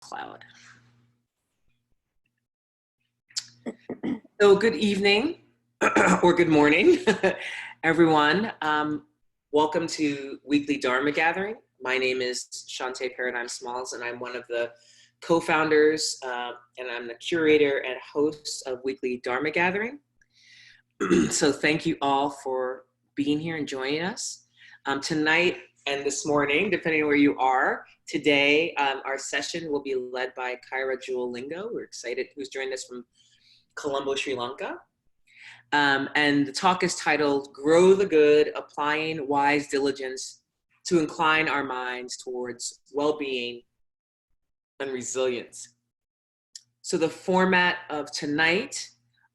Cloud. So good evening or good morning, everyone. Welcome to Weekly Dharma Gathering. My name is Shantae Paradigm Smalls, and I'm one of the co-founders, and I'm the curator and host of Weekly Dharma Gathering. So thank you all for being here and joining us. Tonight and this morning, depending on where you are, today our session will be led by Kaira Lingo. We're excited, who's joined us from Colombo, Sri Lanka. And the talk is titled, Grow the Good, Applying Wise Diligence to Incline Our Minds Towards Well-Being and Resilience. So the format of tonight,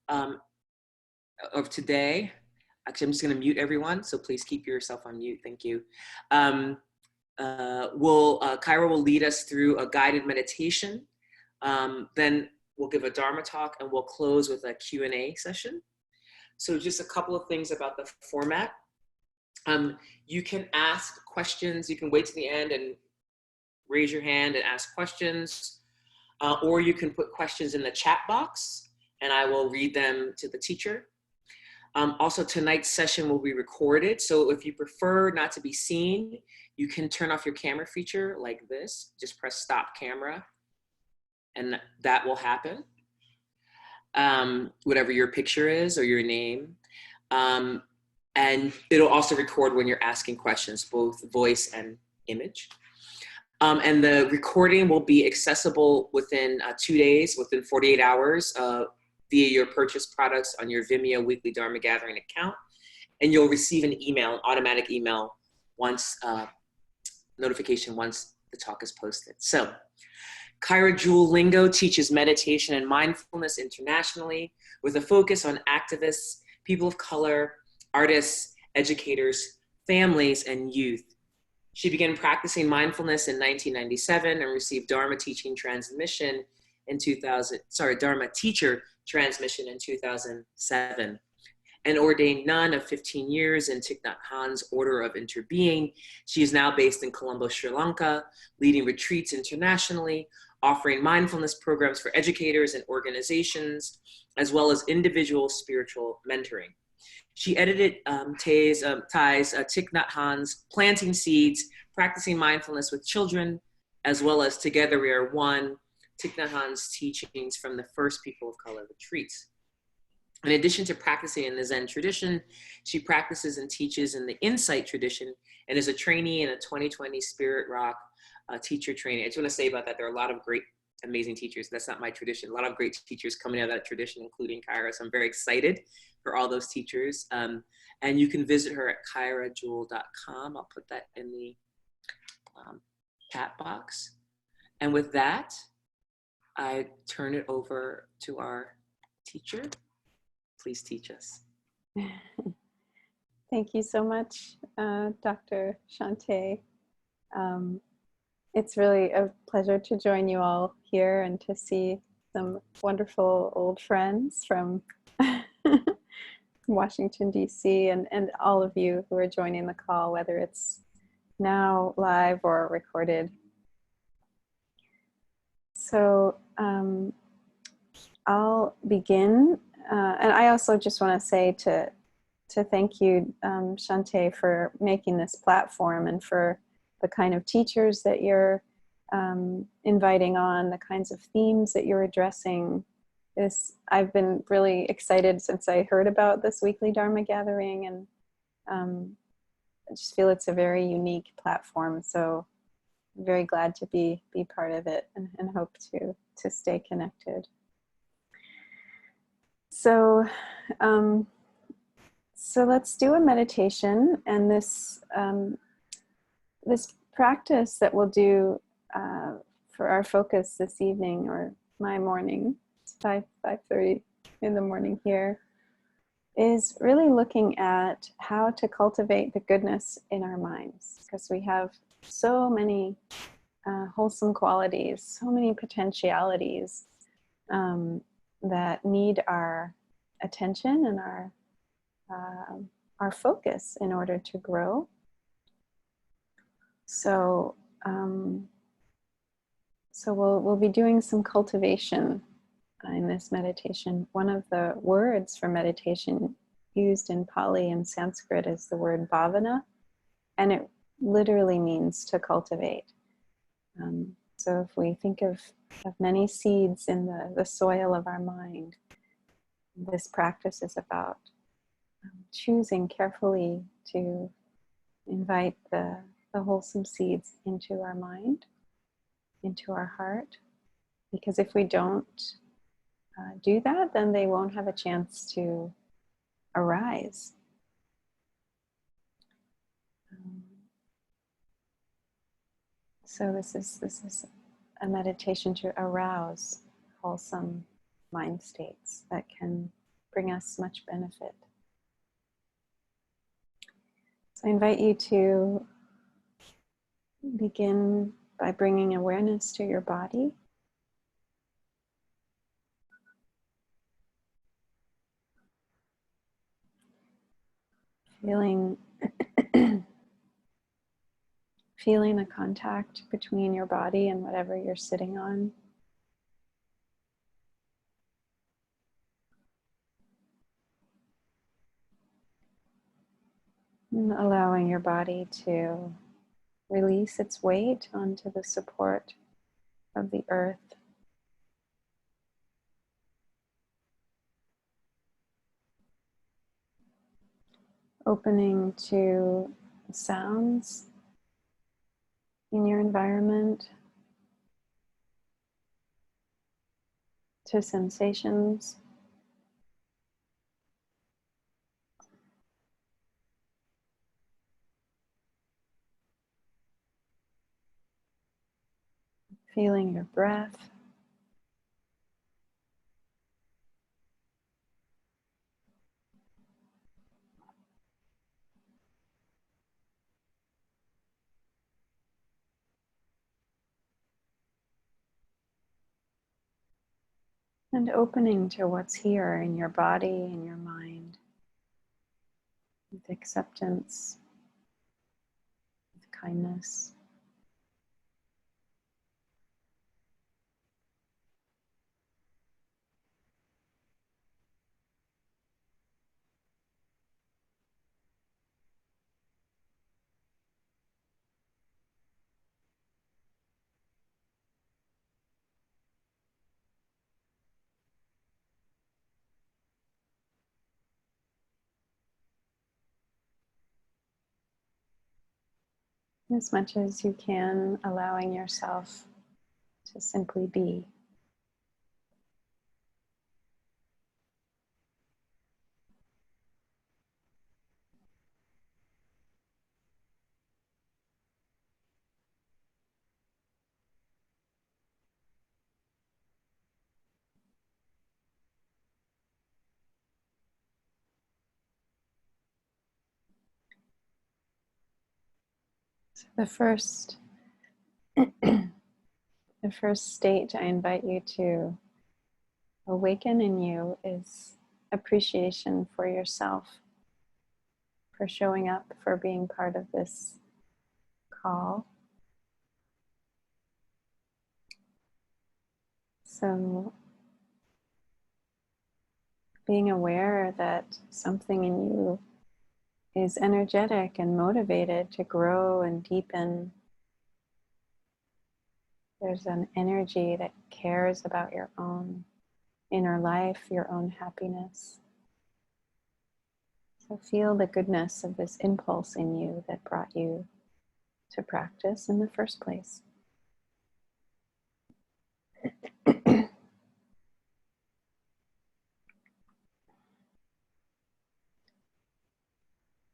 of today, actually I'm just gonna mute everyone, so please keep yourself on mute, thank you. Kaira will lead us through a guided meditation. Then we'll give a Dharma talk and we'll close with a Q&A session. So just a couple of things about the format. You can ask questions, you can wait to the end and raise your hand and ask questions, or you can put questions in the chat box and I will read them to the teacher. Also, tonight's session will be recorded, so if you prefer not to be seen, you can turn off your camera feature like this. Just press stop camera, and that will happen. Whatever your picture is or your name. And it'll also record when you're asking questions, both voice and image. And the recording will be accessible within 2 days, within 48 hours, via your purchased products on your Vimeo Weekly Dharma Gathering account. And you'll receive an email, an automatic email, notification once the talk is posted. So, Kaira Lingo teaches meditation and mindfulness internationally with a focus on activists, people of color, artists, educators, families, and youth. She began practicing mindfulness in 1997 and received Dharma teacher transmission in 2007, and ordained nun of 15 years in Thich Nhat Hanh's Order of Interbeing. She is now based in Colombo, Sri Lanka, leading retreats internationally, offering mindfulness programs for educators and organizations, as well as individual spiritual mentoring. She edited Thich Nhat Hanh's Planting Seeds, Practicing Mindfulness with Children, as well as Together We Are One, Thich Nhat Hanh's teachings from the first People of Color retreats. In addition to practicing in the Zen tradition, she practices and teaches in the Insight tradition and is a trainee in a 2020 Spirit Rock teacher training. I just want to say about that, there are a lot of great, amazing teachers. That's not my tradition. A lot of great teachers coming out of that tradition, including Kaira. So I'm very excited for all those teachers. And you can visit her at kairajewel.com. I'll put that in the chat box. And with that, I turn it over to our teacher. Please teach us. Thank you so much, Dr. Shantae. It's really a pleasure to join you all here and to see some wonderful old friends from Washington, D.C., and all of you who are joining the call, whether it's now live or recorded. So I'll begin. And I also just want to say to thank you, Shantae, for making this platform and for the kind of teachers that you're inviting on, the kinds of themes that you're addressing. I've been really excited since I heard about this weekly Dharma gathering, and I just feel it's a very unique platform. So I'm very glad to be part of it and hope to stay connected. So, so let's do a meditation, and this practice that we'll do for our focus this evening, or my morning, it's 5:30 in the morning here, is really looking at how to cultivate the goodness in our minds, because we have so many wholesome qualities, so many potentialities that need our attention and our focus in order to grow. So So we'll be doing some cultivation in this meditation. One of the words for meditation used in Pali and Sanskrit is the word bhavana, and it literally means to cultivate. So if we think of many seeds in the soil of our mind, this practice is about choosing carefully to invite the wholesome seeds into our mind, into our heart. Because if we don't do that, then they won't have a chance to arise. So this is a meditation to arouse wholesome mind states that can bring us much benefit. So I invite you to begin by bringing awareness to your body. Feeling the contact between your body and whatever you're sitting on. And allowing your body to release its weight onto the support of the earth. Opening to sounds in your environment, to sensations. Feeling your breath. And opening to what's here in your body and your mind, with acceptance, with kindness. As much as you can, allowing yourself to simply be. So the first state I invite you to awaken in you is appreciation for yourself, for showing up, for being part of this call. So being aware that something in you is energetic and motivated to grow and deepen. There's an energy that cares about your own inner life, your own happiness. So feel the goodness of this impulse in you that brought you to practice in the first place.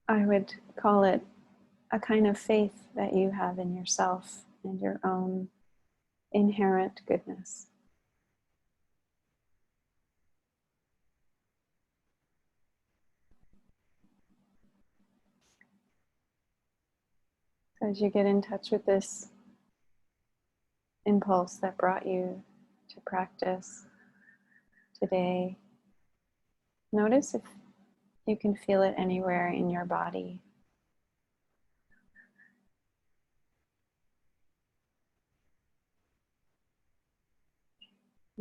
I would call it a kind of faith that you have in yourself and your own inherent goodness. So as you get in touch with this impulse that brought you to practice today, notice if you can feel it anywhere in your body.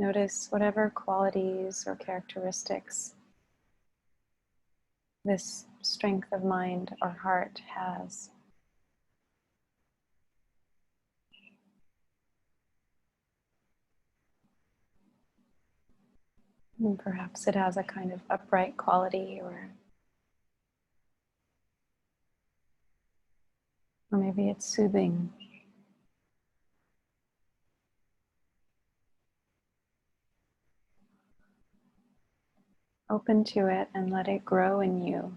Notice whatever qualities or characteristics this strength of mind or heart has. And perhaps it has a kind of upright quality, or maybe it's soothing. Open to it and let it grow in you.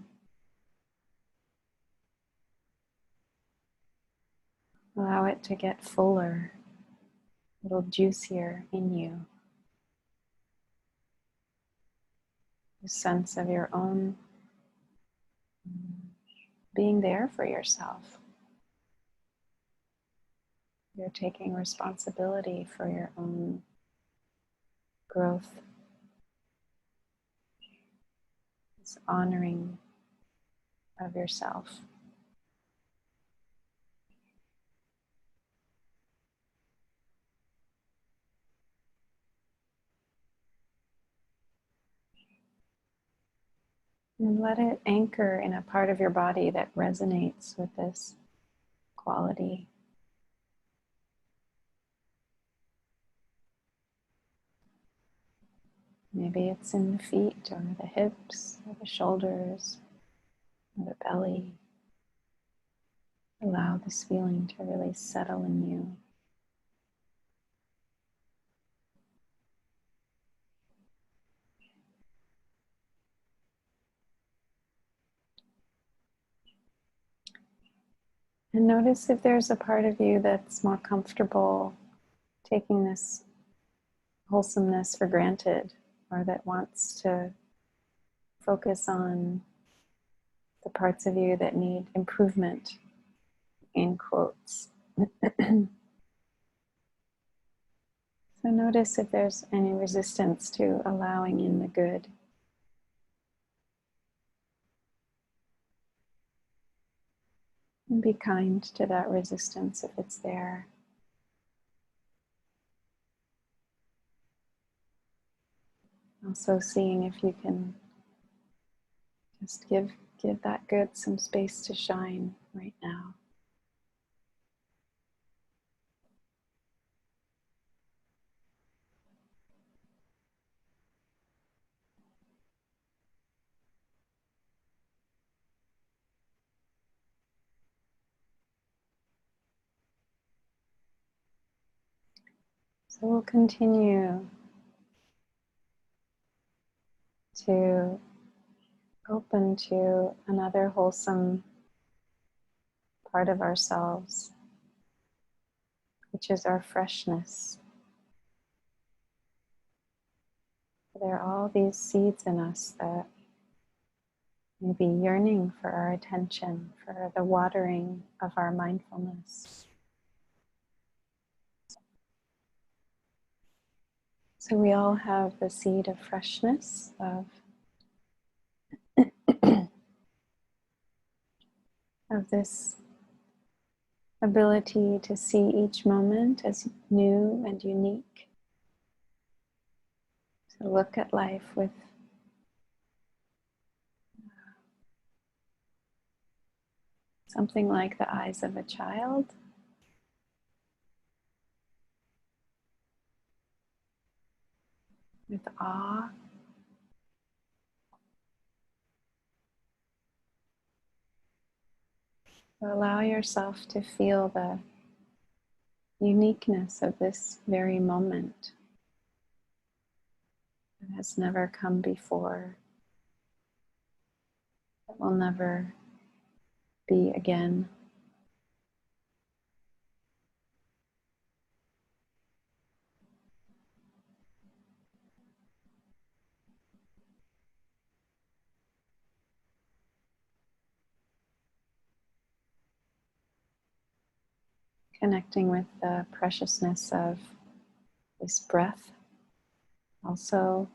Allow it to get fuller, a little juicier in you. The sense of your own being there for yourself. You're taking responsibility for your own growth. This honoring of yourself. And let it anchor in a part of your body that resonates with this quality. Maybe it's in the feet or the hips or the shoulders or the belly. Allow this feeling to really settle in you. And notice if there's a part of you that's more comfortable taking this wholesomeness for granted, or that wants to focus on the parts of you that need improvement, in quotes. So notice if there's any resistance to allowing in the good. And be kind to that resistance if it's there. Also seeing if you can just give that good some space to shine right now. So we'll continue to open to another wholesome part of ourselves, which is our freshness. There are all these seeds in us that may be yearning for our attention, for the watering of our mindfulness. So we all have the seed of freshness, of this ability to see each moment as new and unique, to look at life with something like the eyes of a child, with awe. So allow yourself to feel the uniqueness of this very moment that has never come before, that will never be again. Connecting with the preciousness of this breath, also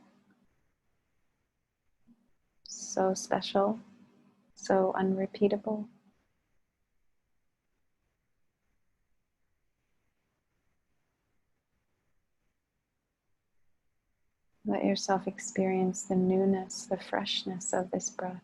so special, so unrepeatable. Let yourself experience the newness, the freshness of this breath.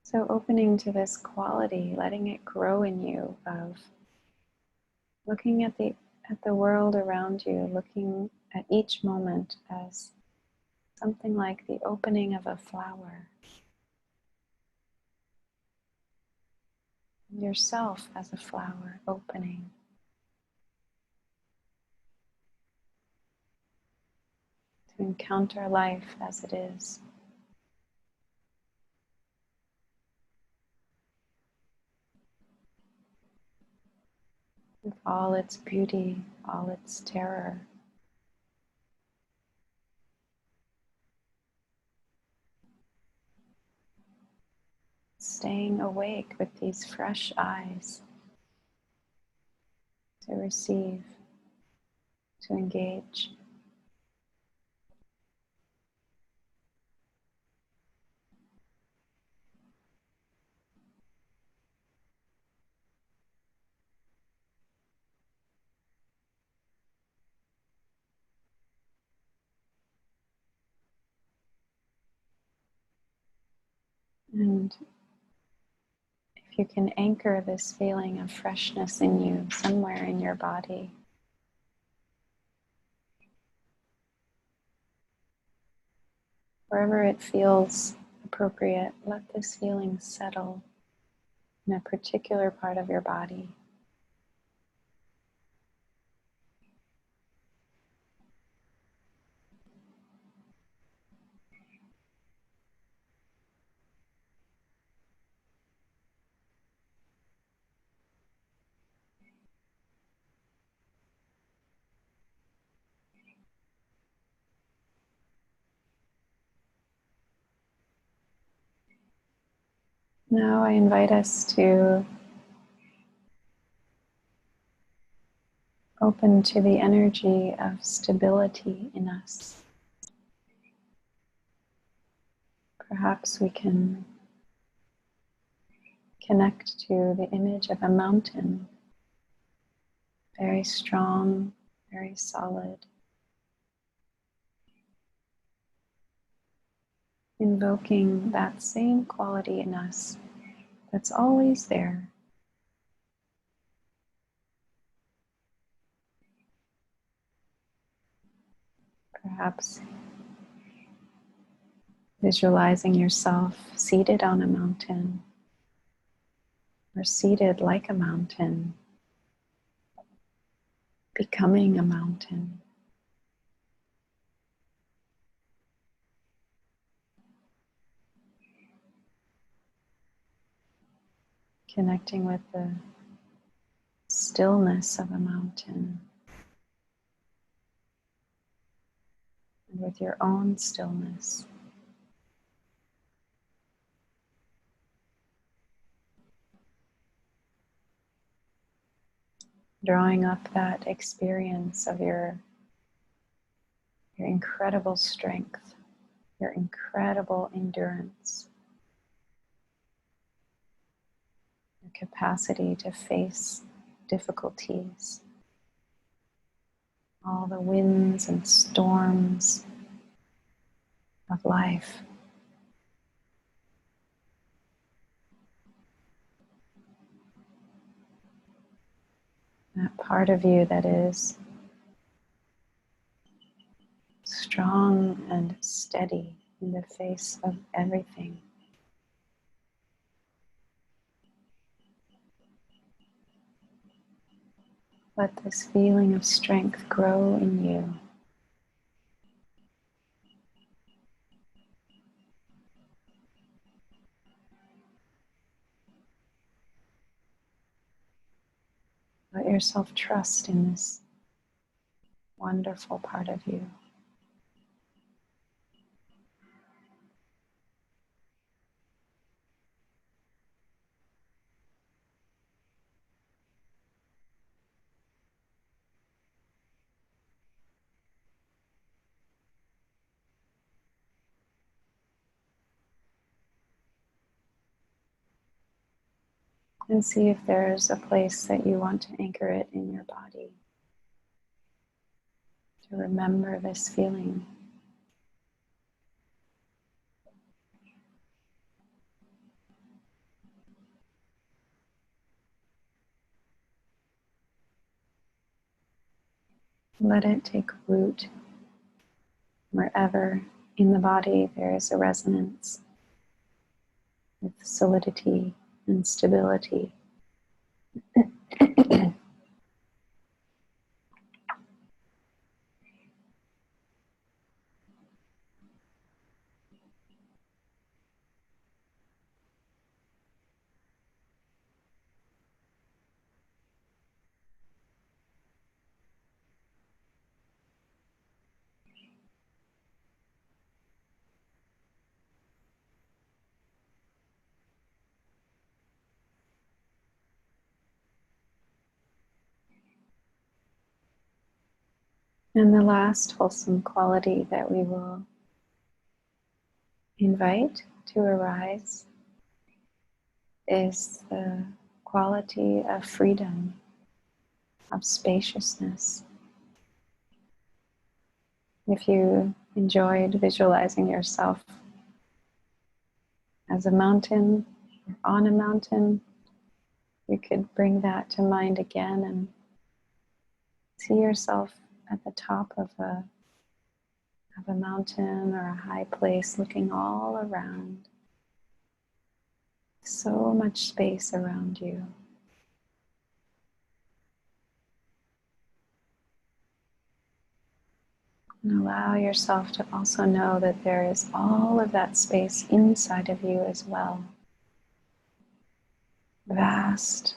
So opening to this quality, letting it grow in you of looking at the world around you, looking at each moment as something like the opening of a flower. Yourself as a flower opening. To encounter life as it is. With all its beauty, all its terror. Staying awake with these fresh eyes to receive, to engage. And if you can anchor this feeling of freshness in you somewhere in your body, wherever it feels appropriate, let this feeling settle in a particular part of your body. Now I invite us to open to the energy of stability in us. Perhaps we can connect to the image of a mountain, very strong, very solid, invoking that same quality in us that's always there. Perhaps visualizing yourself seated on a mountain or seated like a mountain, becoming a mountain. Connecting with the stillness of a mountain and with your own stillness. Drawing up that experience of your incredible strength, your incredible endurance, your capacity to face difficulties, all the winds and storms of life. That part of you that is strong and steady in the face of everything. Let this feeling of strength grow in you. Let yourself trust in this wonderful part of you. And see if there's a place that you want to anchor it in your body. To remember this feeling. Let it take root wherever in the body there is a resonance with solidity and stability. And the last wholesome quality that we will invite to arise is the quality of freedom, of spaciousness. If you enjoyed visualizing yourself as a mountain or on a mountain, you could bring that to mind again and see yourself at the top of a mountain or a high place, looking all around. So much space around you. And allow yourself to also know that there is all of that space inside of you as well. Vast,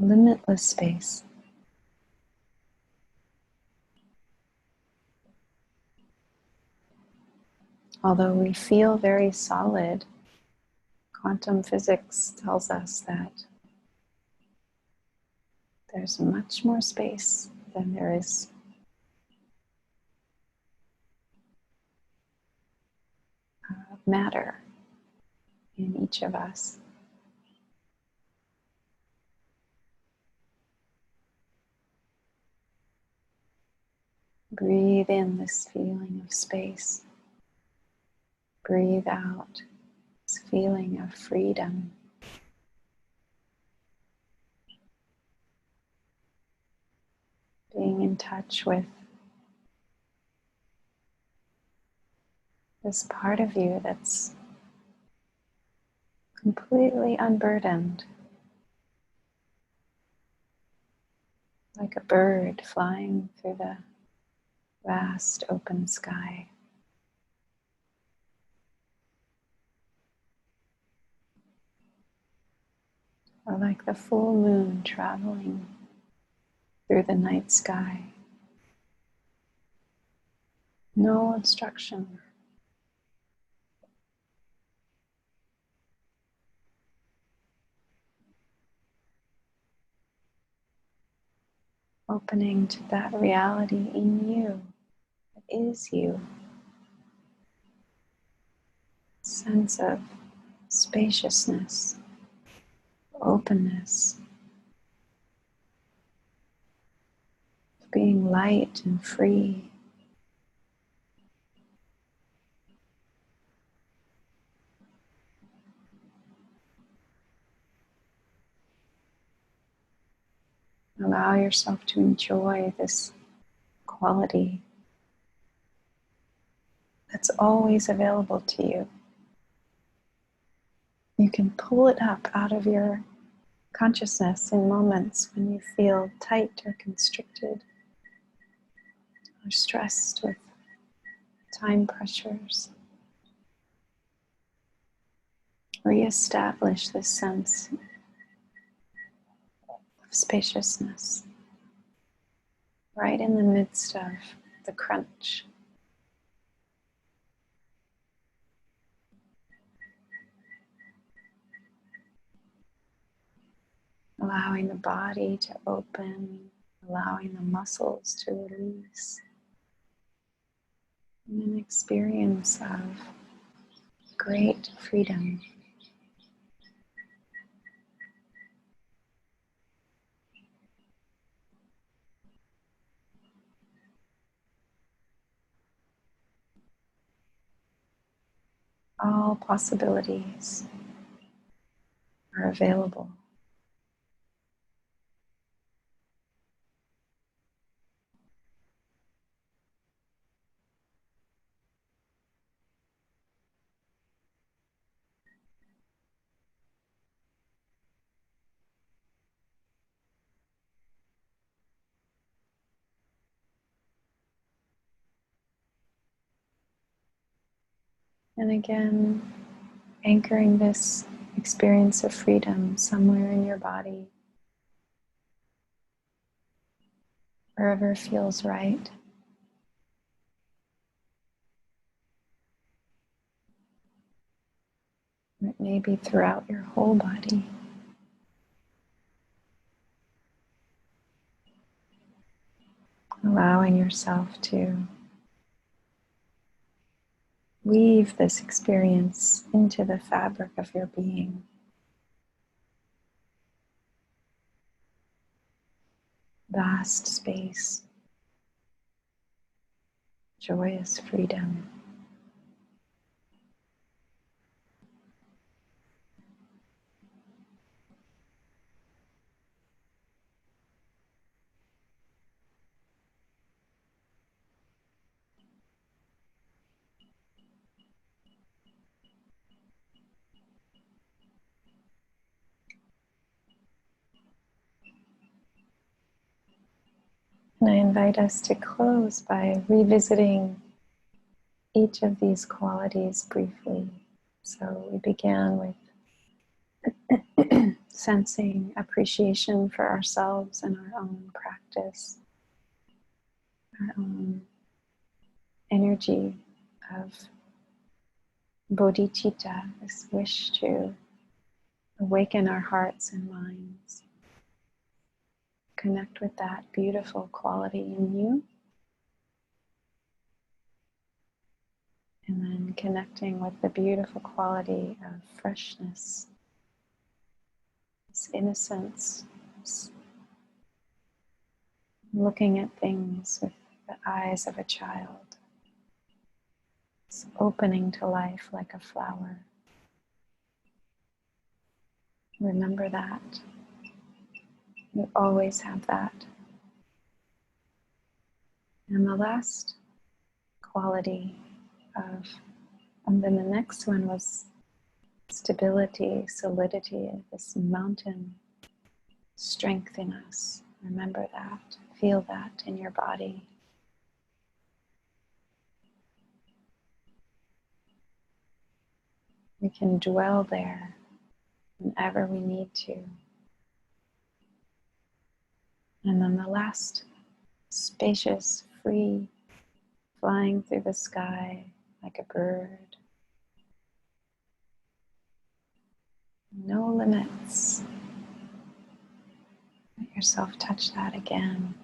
limitless space. Although we feel very solid, quantum physics tells us that there's much more space than there is matter in each of us. Breathe in this feeling of space. Breathe out this feeling of freedom. Being in touch with this part of you that's completely unburdened, like a bird flying through the vast open sky. Or like the full moon traveling through the night sky. No obstruction. Opening to that reality in you, that is you. Sense of spaciousness, openness, being light and free. Allow yourself to enjoy this quality that's always available to you. You can pull it up out of your consciousness in moments when you feel tight or constricted or stressed with time pressures. Reestablish this sense of spaciousness right in the midst of the crunch. Allowing the body to open, allowing the muscles to release. And an experience of great freedom. all possibilities are available. And again, anchoring this experience of freedom somewhere in your body, wherever feels right. It may be throughout your whole body. Allowing yourself to weave this experience into the fabric of your being. Vast space, joyous freedom. And I invite us to close by revisiting each of these qualities briefly. So we began with sensing appreciation for ourselves and our own practice, our own energy of bodhicitta, this wish to awaken our hearts and minds, connect with that beautiful quality in you, and then connecting with the beautiful quality of freshness, this innocence, this looking at things with the eyes of a child, this opening to life like a flower. Remember that. You always have that. And the last quality of, and then the next one was stability, solidity, this mountain strength in us. Remember that. Feel that in your body. We can dwell there whenever we need to. And then the last, spacious, free, flying through the sky like a bird. No limits. Let yourself touch that again.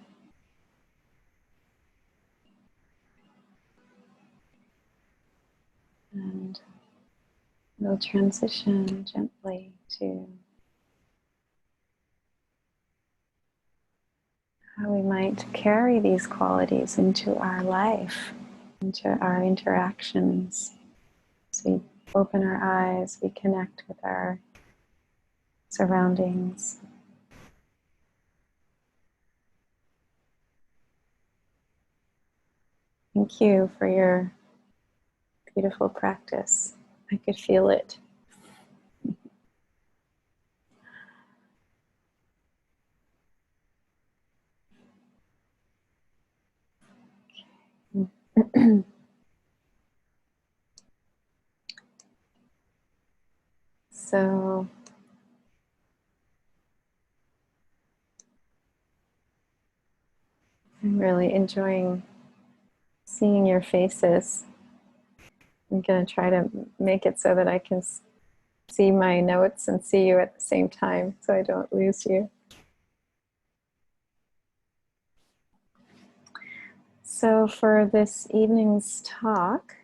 And we'll transition gently to how we might carry these qualities into our life, into our interactions. As we open our eyes, we connect with our surroundings. Thank you for your beautiful practice. I could feel it. So I'm really enjoying seeing your faces. I'm going to try to make it so that I can see my notes and see you at the same time so I don't lose you. So for this evening's talk,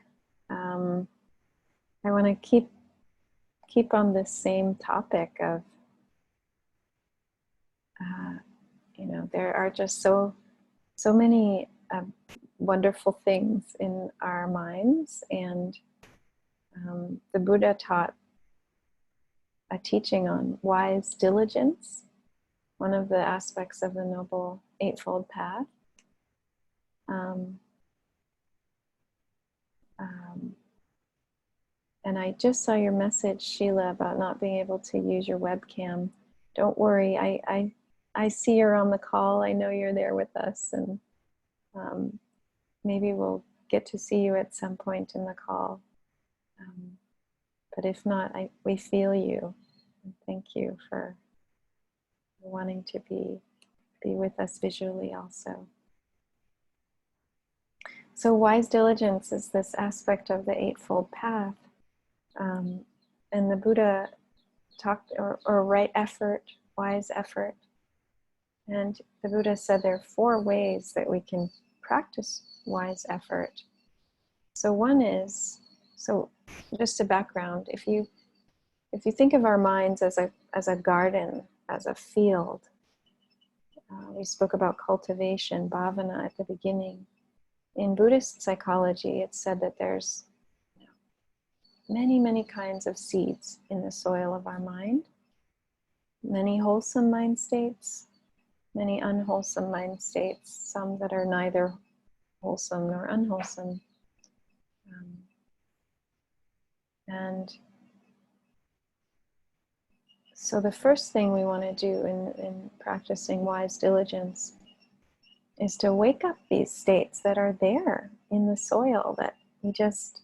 I want to keep on this same topic of, there are just so many wonderful things in our minds, and the Buddha taught a teaching on wise diligence, one of the aspects of the Noble Eightfold Path. And I just saw your message, Sheila, about not being able to use your webcam. Don't worry, I see you're on the call. I know you're there with us, and maybe we'll get to see you at some point in the call. But if not, we feel you. And thank you for wanting to be with us visually also. So wise diligence is this aspect of the Eightfold Path. And the Buddha talked, or right effort, wise effort. And the Buddha said there are 4 ways that we can practice wise effort. So one is, so just a background, if you think of our minds as a garden, as a field, we spoke about cultivation, bhavana at the beginning. In Buddhist psychology, it's said that there's many, many kinds of seeds in the soil of our mind. Many wholesome mind states, many unwholesome mind states, some that are neither wholesome nor unwholesome. And so the first thing we want to do in practicing wise diligence is to wake up these states that are there in the soil that we just,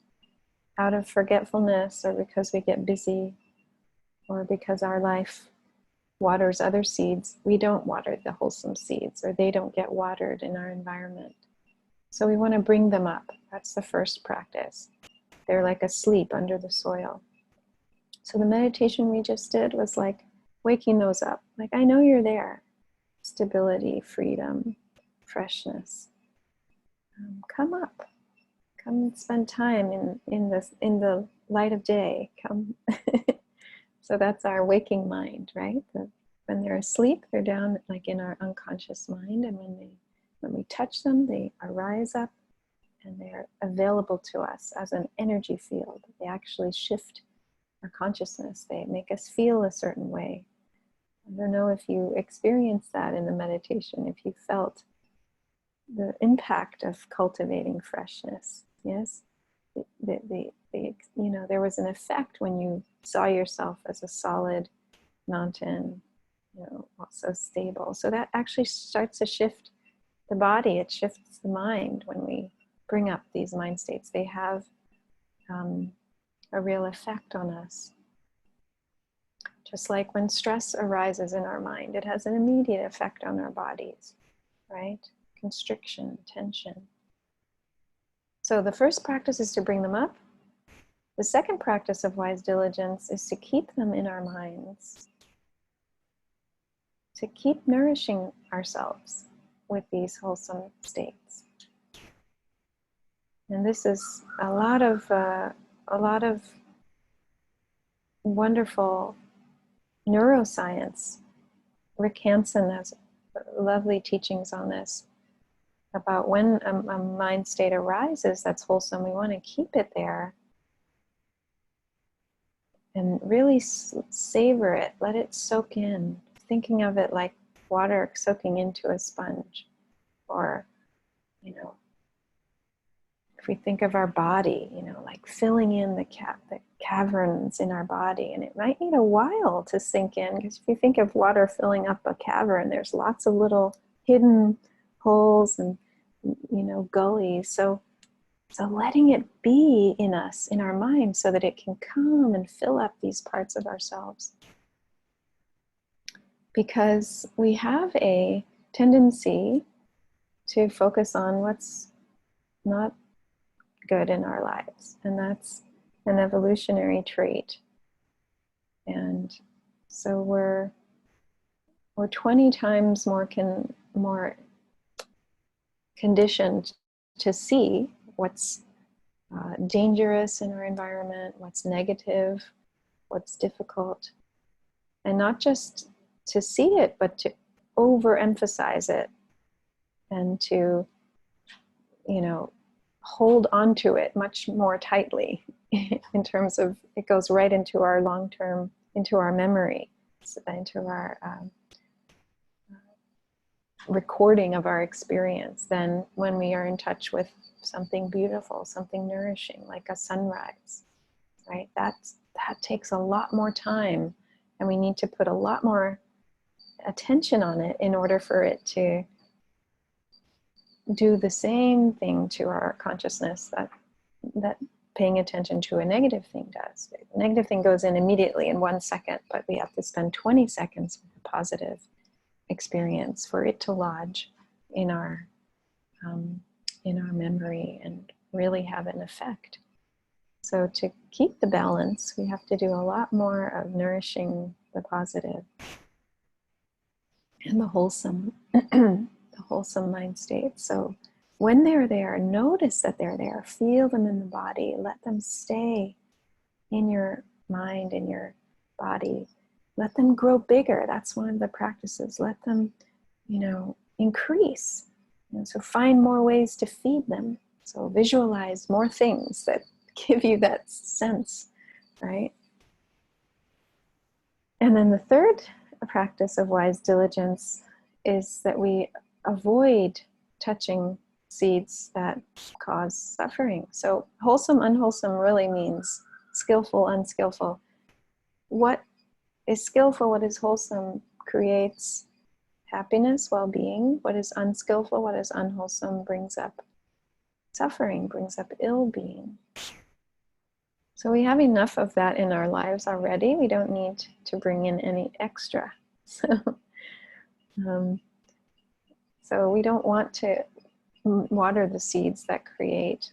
out of forgetfulness, or because we get busy, or because our life waters other seeds, we don't water the wholesome seeds, or they don't get watered in our environment. So we want to bring them up. That's the first practice. They're like asleep under the soil. So the meditation we just did was like waking those up. Like, I know you're there. Stability, freedom, freshness. Come up. Come spend time in the light of day. Come. So that's our waking mind, right? When they're asleep, they're down like in our unconscious mind, and when we touch them, they arise up, and they're available to us as an energy field. They actually shift our consciousness. They make us feel a certain way. I don't know if you experienced that in the meditation, if you felt the impact of cultivating freshness. Yes, there was an effect when you saw yourself as a solid mountain, also stable. So that actually starts to shift the body. It shifts the mind when we bring up these mind states. They have a real effect on us. Just like when stress arises in our mind, it has an immediate effect on our bodies, right? Constriction, tension. So the first practice is to bring them up. The second practice of wise diligence is to keep them in our minds, to keep nourishing ourselves with these wholesome states. And this is a lot of wonderful neuroscience. Rick Hansen has lovely teachings on this, about when a mind state arises that's wholesome, we want to keep it there and really savor it, let it soak in, thinking of it like water soaking into a sponge. Or, if we think of our body, like filling in the caverns in our body, and it might need a while to sink in, because if you think of water filling up a cavern, there's lots of little hidden holes and gullies. So letting it be in us, in our mind, so that it can come and fill up these parts of ourselves. Because we have a tendency to focus on what's not good in our lives, and that's an evolutionary trait. And so we're 20 times more conditioned to see what's dangerous in our environment, what's negative, what's difficult, and not just to see it, but to overemphasize it and to hold on to it much more tightly in terms of, it goes right into our long-term, into our memory, into our recording of our experience than when we are in touch with something beautiful, something nourishing, like a sunrise, right? That takes a lot more time, and we need to put a lot more attention on it in order for it to do the same thing to our consciousness that paying attention to a negative thing does. A negative thing goes in immediately in 1 second, but we have to spend 20 seconds with a positive experience for it to lodge in our memory and really have an effect. So to keep the balance, we have to do a lot more of nourishing the positive and the wholesome, the wholesome mind state. So when they're there, notice that they're there, feel them in the body, let them stay in your mind, in your body. Let them grow bigger. That's one of the practices. Let them, increase. So find more ways to feed them. So visualize more things that give you that sense, right? And then the third practice of wise diligence is that we avoid touching seeds that cause suffering. So wholesome, unwholesome really means skillful, unskillful. What is skillful, what is wholesome, creates happiness, well-being. What is unskillful, what is unwholesome, brings up suffering, brings up ill-being. So we have enough of that in our lives already. We don't need to bring in any extra. So we don't want to water the seeds that create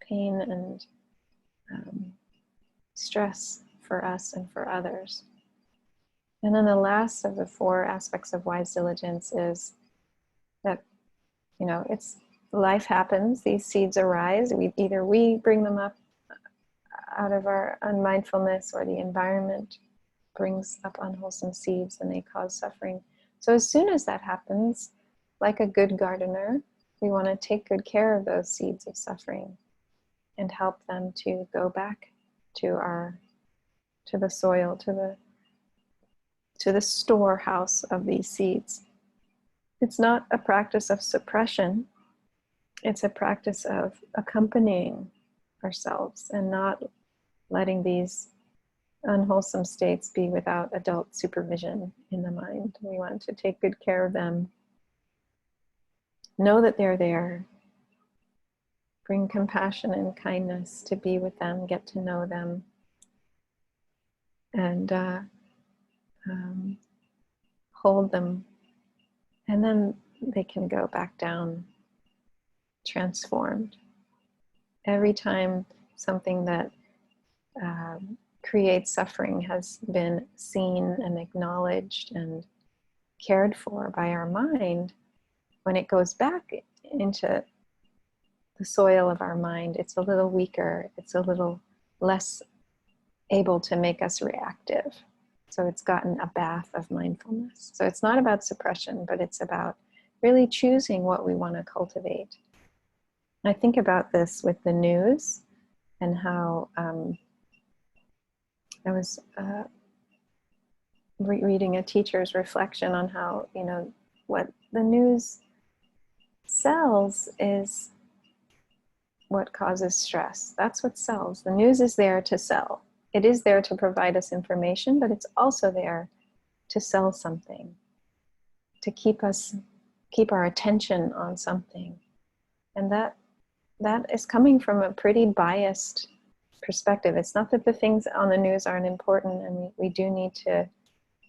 pain and stress for us and for others. And then the last of the 4 aspects of wise diligence is that, it's life happens, these seeds arise. Either we bring them up out of our unmindfulness, or the environment brings up unwholesome seeds and they cause suffering. So as soon as that happens, like a good gardener, we want to take good care of those seeds of suffering and help them to go back to the soil, to the storehouse of these seeds. It's not a practice of suppression. It's a practice of accompanying ourselves and not letting these unwholesome states be without adult supervision in the mind. We want to take good care of them, know that they're there, bring compassion and kindness to be with them, get to know them, and hold them, and then they can go back down transformed. Every time something that creates suffering has been seen and acknowledged and cared for by our mind, when it goes back into the soil of our mind, it's a little weaker, it's a little less able to make us reactive. So it's gotten a bath of mindfulness. So it's not about suppression, but it's about really choosing what we want to cultivate. I think about this with the news and how I was reading a teacher's reflection on how, what the news sells is what causes stress. That's what sells. The news is there to sell. It is there to provide us information, but it's also there to sell something, to keep our attention on something. And that is coming from a pretty biased perspective. It's not that the things on the news aren't important, and we do need to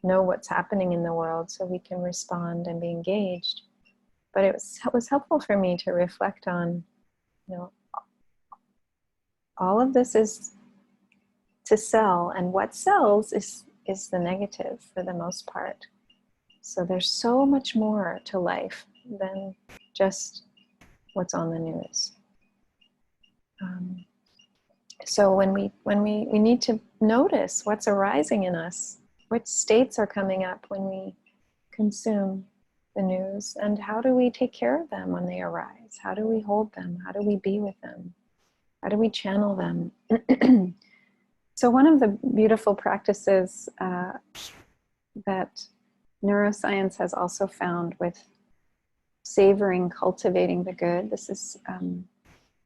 know what's happening in the world so we can respond and be engaged. But it was helpful for me to reflect on, all of this is to sell, and what sells is the negative for the most part. So there's so much more to life than just what's on the news. So when we need to notice what's arising in us, which states are coming up when we consume the news, and how do we take care of them when they arise? How do we hold them? How do we be with them? How do we channel them? So one of the beautiful practices that neuroscience has also found with savoring, cultivating the good, this is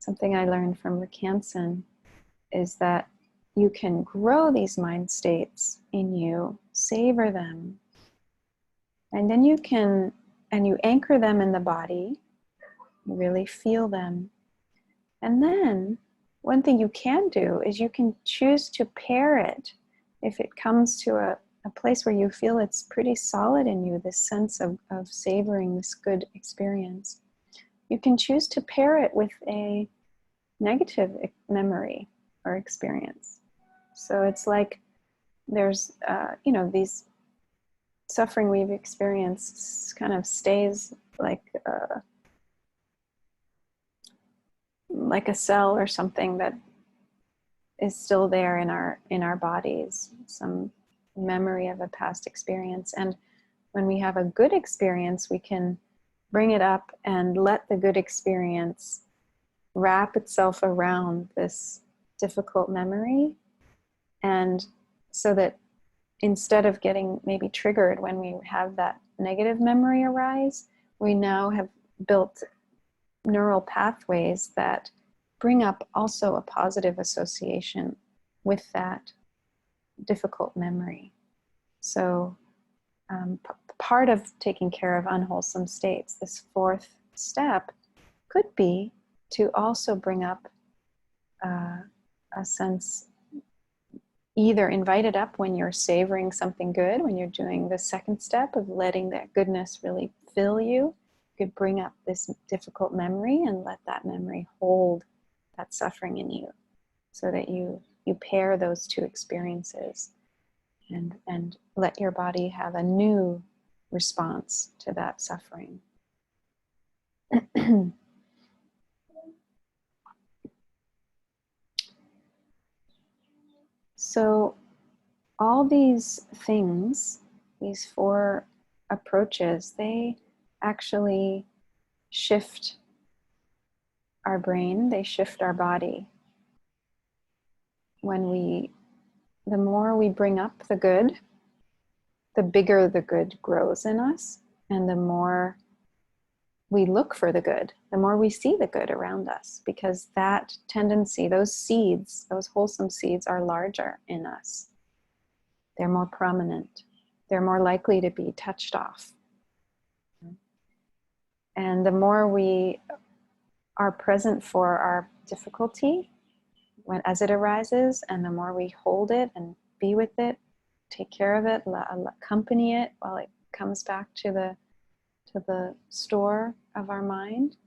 something I learned from Rick Hansen, is that you can grow these mind states in you, savor them, and then you anchor them in the body, you really feel them. And then one thing you can do is you can choose to pair it. If it comes to a place where you feel it's pretty solid in you, this sense of savoring this good experience, you can choose to pair it with a negative memory or experience. So it's like there's, these suffering we've experienced kind of stays like a cell or something that is still there in our bodies, some memory of a past experience. And when we have a good experience, we can bring it up and let the good experience wrap itself around this difficult memory. And so that instead of getting maybe triggered when we have that negative memory arise, we now have built neural pathways that bring up also a positive association with that difficult memory. So part of taking care of unwholesome states, this fourth step, could be to also bring up a sense, either invite it up when you're savoring something good, when you're doing the second step of letting that goodness really fill you. You could bring up this difficult memory and let that memory hold that suffering in you, so that you pair those two experiences and let your body have a new response to that suffering. So all these things, these four approaches, they actually shift our brain, they shift our body. The more we bring up the good, the bigger the good grows in us, and the more we look for the good, the more we see the good around us, because that tendency, those seeds, those wholesome seeds, are larger in us. They're more prominent. They're more likely to be touched off. And the more we are present for our difficulty as it arises, and the more we hold it and be with it, take care of it, accompany it while it comes back to the store of our mind,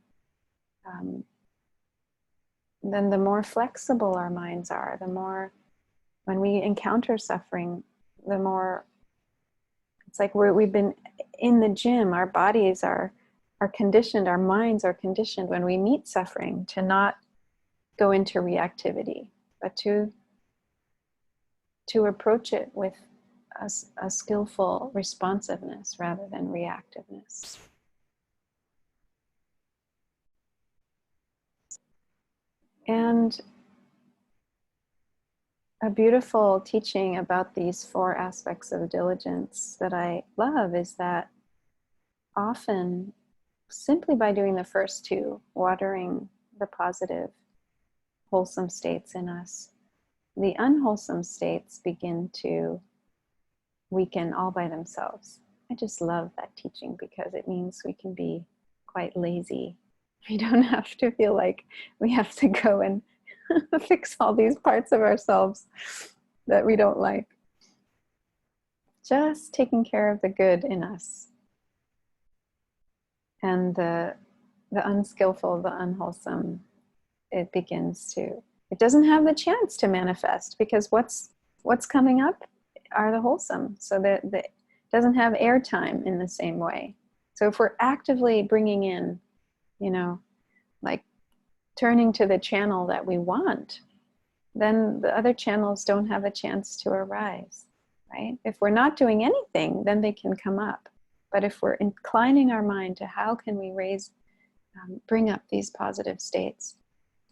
then the more flexible our minds are, the more, when we encounter suffering, the more it's like we've been in the gym. Our bodies are conditioned, our minds are conditioned when we meet suffering to not go into reactivity, but to approach it with a skillful responsiveness rather than reactiveness. And a beautiful teaching about these four aspects of diligence that I love is that often, simply by doing the first two, watering the positive, wholesome states in us, the unwholesome states begin to weaken all by themselves. I just love that teaching because it means we can be quite lazy. We don't have to feel like we have to go and fix all these parts of ourselves that we don't like. Just taking care of the good in us. And the unskillful, the unwholesome, it doesn't have the chance to manifest, because what's coming up are the wholesome. So that it doesn't have airtime in the same way. So if we're actively bringing in, like turning to the channel that we want, then the other channels don't have a chance to arise, right? If we're not doing anything, then they can come up. But if we're inclining our mind to how can we bring up these positive states,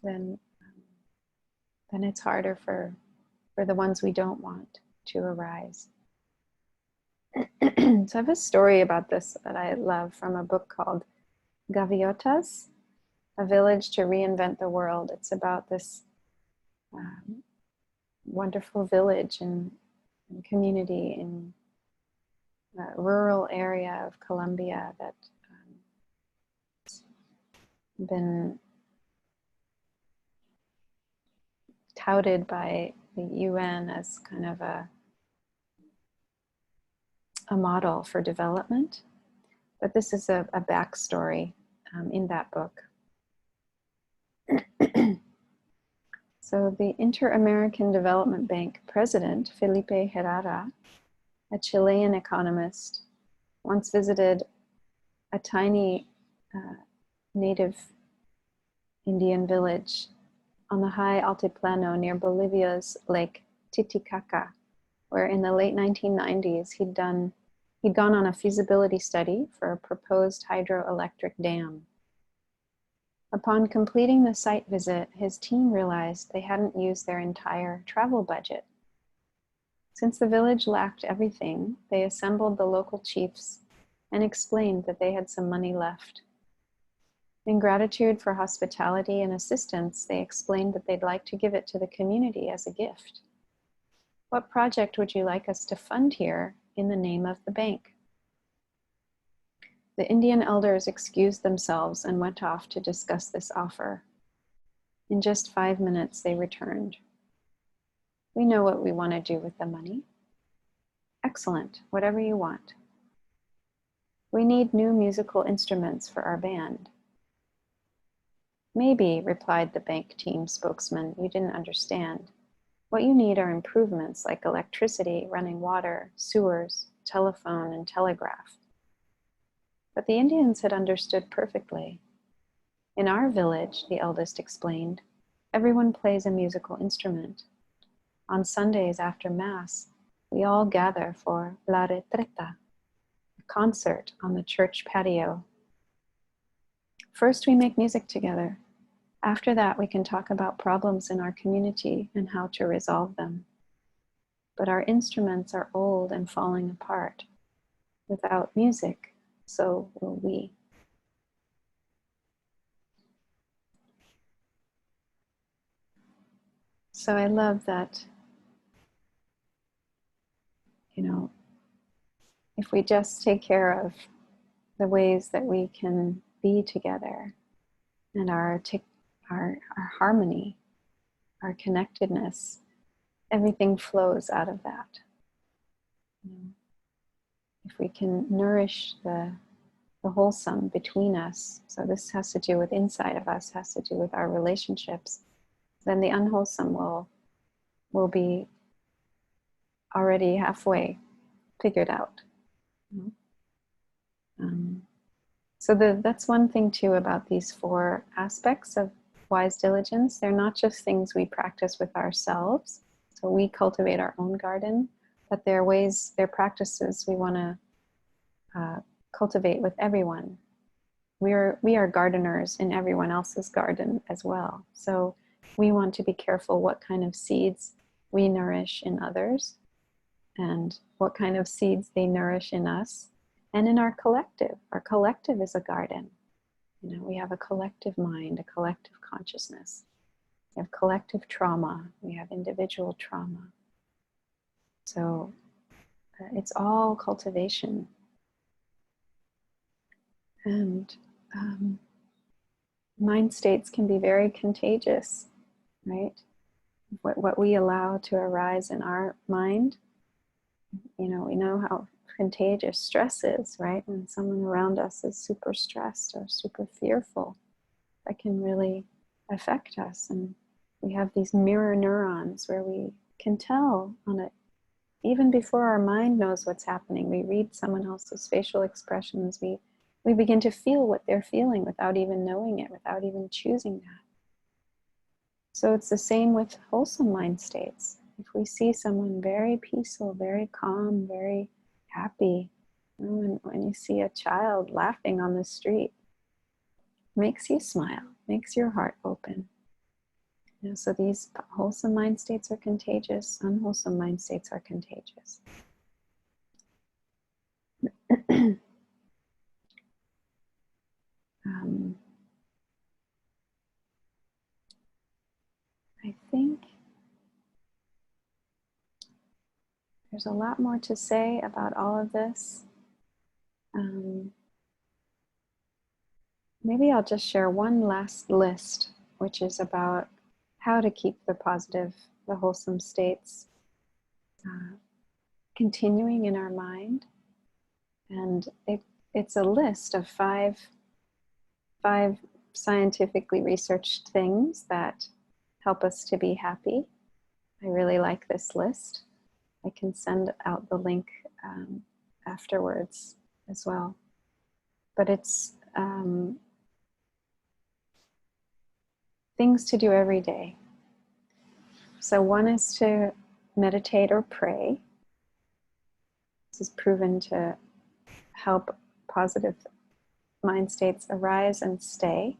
then then it's harder for the ones we don't want to arise. So I have a story about this that I love from a book called Gaviotas, A Village to Reinvent the World. It's about this wonderful village and community in a rural area of Colombia that has been touted by the UN as kind of a model for development. But this is a backstory in that book. So the Inter-American Development Bank president, Felipe Herrera, a Chilean economist, once visited a tiny native Indian village on the high altiplano near Bolivia's Lake Titicaca, where in the late 1990s he'd gone on a feasibility study for a proposed hydroelectric dam. Upon completing the site visit, his team realized they hadn't used their entire travel budget. Since the village lacked everything, they assembled the local chiefs and explained that they had some money left. In gratitude for hospitality and assistance, they explained that they'd like to give it to the community as a gift. What project would you like us to fund here in the name of the bank? The Indian elders excused themselves and went off to discuss this offer. In just 5 minutes, they returned. We know what we want to do with the money. Excellent, whatever you want. We need new musical instruments for our band. Maybe, replied the bank team spokesman, you didn't understand. What you need are improvements like electricity, running water, sewers, telephone, and telegraph. But the Indians had understood perfectly. In our village, the eldest explained, everyone plays a musical instrument. On Sundays after Mass, we all gather for La Retreta, a concert on the church patio. First, we make music together. After that, we can talk about problems in our community and how to resolve them. But our instruments are old and falling apart. Without music, so will we. So I love that, if we just take care of the ways that we can be together and our harmony, our connectedness, everything flows out of that. If we can nourish the wholesome between us, so this has to do with inside of us, has to do with our relationships, then the unwholesome will be already halfway figured out. So that's one thing too about these 4 aspects of wise diligence. They're not just things we practice with ourselves, so we cultivate our own garden, but they're practices we want to cultivate with everyone. We are gardeners in everyone else's garden as well. So we want to be careful what kind of seeds we nourish in others and what kind of seeds they nourish in us and in our collective. Our collective is a garden. We have a collective mind, a collective consciousness. We have collective trauma. We have individual trauma. So it's all cultivation. And mind states can be very contagious, right? What we allow to arise in our mind, we know how contagious stress is, right? When someone around us is super stressed or super fearful, that can really affect us. And we have these mirror neurons where we can tell on it, even before our mind knows what's happening. We read someone else's facial expressions. We begin to feel what they're feeling without even knowing it, without even choosing that. So it's the same with wholesome mind states. If we see someone very peaceful, very calm, very happy, when you see a child laughing on the street, makes you smile, makes your heart open. So these wholesome mind states are contagious, unwholesome mind states are contagious. I think there's a lot more to say about all of this. Maybe I'll just share one last list, which is about how to keep the positive, the wholesome states continuing in our mind. And it's a list of five scientifically researched things that help us to be happy. I really like this list. I can send out the link afterwards as well. But it's things to do every day. So one is to meditate or pray. This is proven to help positive mind states arise and stay.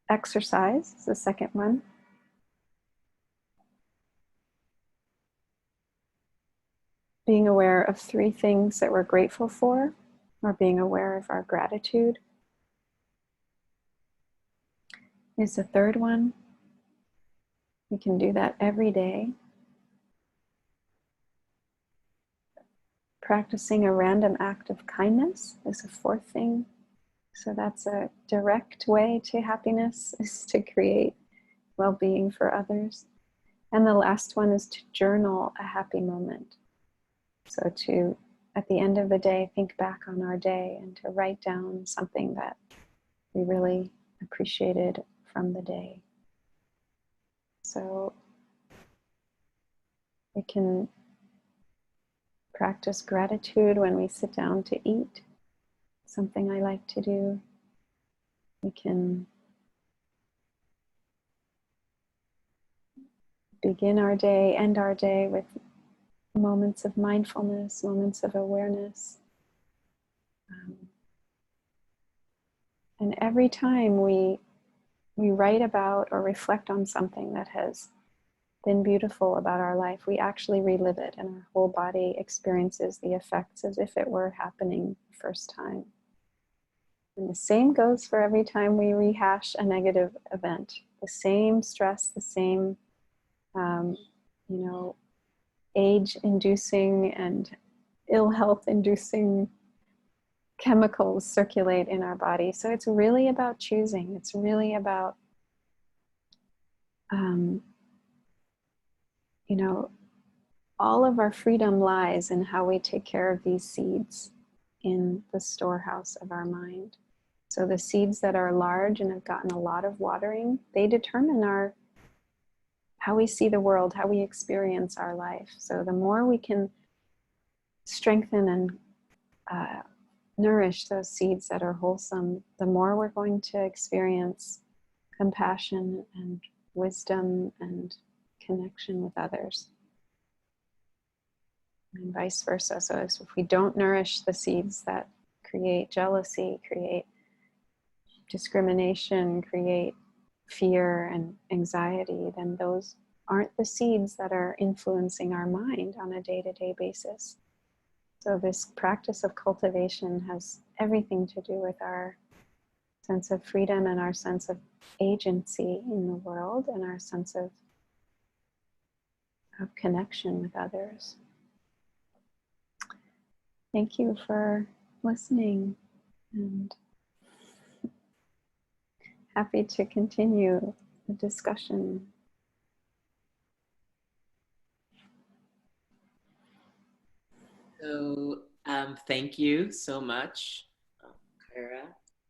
Exercise is the second one. Being aware of 3 things that we're grateful for, or being aware of our gratitude, is the third one. We can do that every day. Practicing a random act of kindness is the fourth thing. So that's a direct way to happiness, is to create well-being for others. And the last one is to journal a happy moment. So to, at the end of the day, think back on our day and to write down something that we really appreciated from the day. So we can practice gratitude when we sit down to eat, something I like to do. We can begin our day, end our day with moments of mindfulness, moments of awareness. And every time we write about or reflect on something that has been beautiful about our life, we actually relive it, and our whole body experiences the effects as if it were happening the first time. And the same goes for every time we rehash a negative event. The same stress, the same, age-inducing and ill health-inducing chemicals circulate in our body. So it's really about choosing. It's really about, all of our freedom lies in how we take care of these seeds in the storehouse of our mind. So the seeds that are large and have gotten a lot of watering, they determine how we see the world, how we experience our life. So the more we can strengthen and nourish those seeds that are wholesome, the more we're going to experience compassion and wisdom and connection with others. And vice versa. So if we don't nourish the seeds that create jealousy, create discrimination, create fear and anxiety, then those aren't the seeds that are influencing our mind on a day-to-day basis. So this practice of cultivation has everything to do with our sense of freedom and our sense of agency in the world and our sense of connection with others. Thank you for listening, and happy to continue the discussion. So thank you so much, Kaira,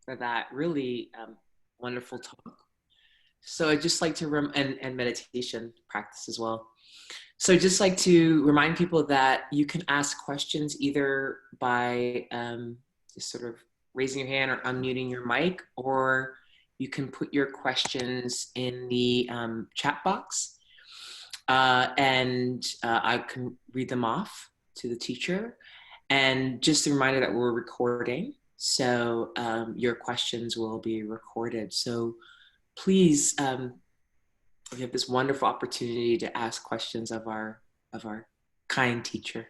for that really wonderful talk. So I'd just like to, and meditation practice as well. So I'd just like to remind people that you can ask questions either by just sort of raising your hand or unmuting your mic, or you can put your questions in the chat box, and I can read them off to the teacher. And just a reminder that we're recording, so your questions will be recorded. So please, we have this wonderful opportunity to ask questions of our kind teacher.